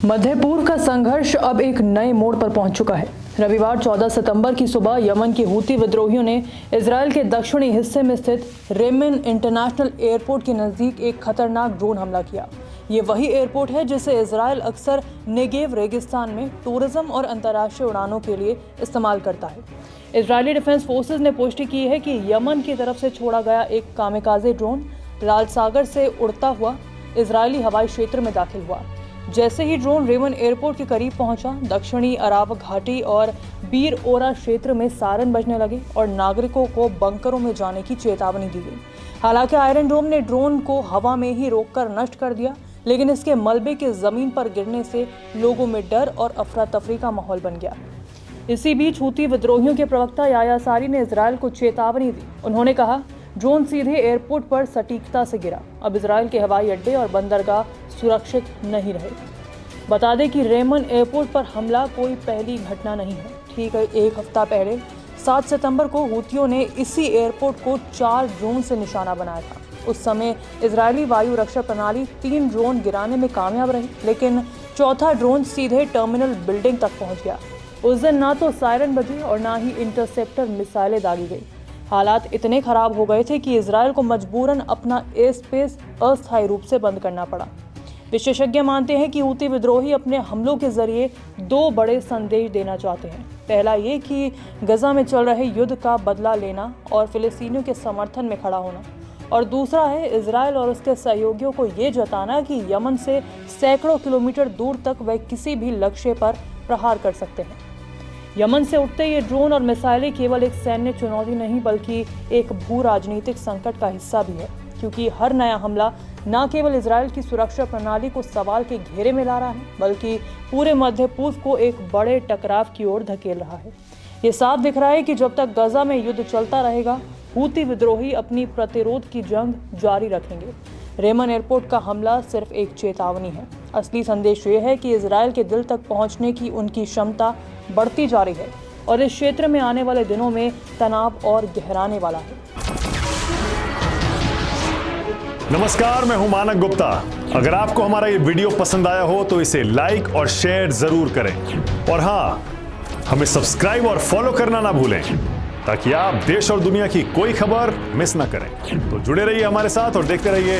मध्य पूर्व का संघर्ष अब एक नए मोड़ पर पहुंच चुका है। रविवार 14 सितंबर की सुबह यमन के हूती विद्रोहियों ने इजरायल के दक्षिणी हिस्से में स्थित रेमन इंटरनेशनल एयरपोर्ट के नज़दीक एक खतरनाक ड्रोन हमला किया। ये वही एयरपोर्ट है जिसे इजरायल अक्सर नेगेव रेगिस्तान में टूरिज्म और अंतर्राष्ट्रीय उड़ानों के लिए इस्तेमाल करता है। इजरायली डिफेंस फोर्सेज ने पुष्टि की है कि यमन की तरफ से छोड़ा गया एक कामिकाज़े ड्रोन लाल सागर से उड़ता हुआ इजरायली हवाई क्षेत्र में दाखिल हुआ। जैसे ही ड्रोन रेमन एयरपोर्ट के करीब पहुंचा, दक्षिणी अराब घाटी और बीर ओरा क्षेत्र में सायरन बजने लगे और नागरिकों को बंकरों में जाने की चेतावनी दी गई। हालांकि आयरन डोम ने ड्रोन को हवा में ही रोककर नष्ट कर दिया, लेकिन इसके मलबे के जमीन पर गिरने से लोगों में डर और अफरा तफरी का माहौल बन गया। इसी बीच हूती विद्रोहियों के प्रवक्ता याह्या सारी ने इजरायल को चेतावनी दी। उन्होंने कहा, ड्रोन सीधे एयरपोर्ट पर सटीकता से गिरा। अब इजरायल के हवाई अड्डे और बंदरगाह सुरक्षित नहीं रहे। बता दें कि रेमन एयरपोर्ट पर हमला कोई पहली घटना नहीं है। ठीक है, एक हफ्ता पहले 7 सितंबर को हूतियों ने इसी एयरपोर्ट को 4 ड्रोन से निशाना बनाया था। उस समय इजरायली वायु रक्षा प्रणाली 3 ड्रोन गिराने में कामयाब रही, लेकिन चौथा ड्रोन सीधे टर्मिनल बिल्डिंग तक पहुंच गया। उस दिन ना तो सायरन बजे और ना ही इंटरसेप्टर मिसाइलें दागी गई। हालात इतने खराब हो गए थे कि इजरायल को मजबूरन अपना एयर स्पेस अस्थायी रूप से बंद करना पड़ा। विशेषज्ञ मानते हैं कि हूती विद्रोही अपने हमलों के जरिए 2 बड़े संदेश देना चाहते हैं। पहला ये कि गजा में चल रहे युद्ध का बदला लेना और फिलिस्तीनियों के समर्थन में खड़ा होना, और दूसरा है इजरायल और उसके सहयोगियों को ये जताना कि यमन से सैकड़ों किलोमीटर दूर तक वह किसी भी लक्ष्य पर प्रहार कर सकते हैं। यमन से उठते ये ड्रोन और मिसाइलें केवल एक सैन्य चुनौती नहीं बल्कि एक भू राजनीतिक संकट का हिस्सा भी है, क्योंकि हर नया हमला न केवल इजरायल की सुरक्षा प्रणाली को सवाल के घेरे में ला रहा है, बल्कि पूरे मध्य पूर्व को एक बड़े टकराव की ओर धकेल रहा है। ये साफ दिख रहा है कि जब तक गजा में युद्ध चलता रहेगा, हूती विद्रोही अपनी प्रतिरोध की जंग जारी रखेंगे। रेमन एयरपोर्ट का हमला सिर्फ एक चेतावनी है। असली संदेश ये है कि इजरायल के दिल तक पहुंचने की उनकी क्षमता बढ़ती जा रही है और इस क्षेत्र में आने वाले दिनों में तनाव और गहराने वाला है। नमस्कार, मैं हूं मानक गुप्ता। अगर आपको हमारा ये वीडियो पसंद आया हो तो इसे लाइक और शेयर जरूर करें, और हाँ, हमें सब्सक्राइब और फॉलो करना ना भूलें ताकि आप देश और दुनिया की कोई खबर मिस ना करें। तो जुड़े रहिए हमारे साथ और देखते रहिए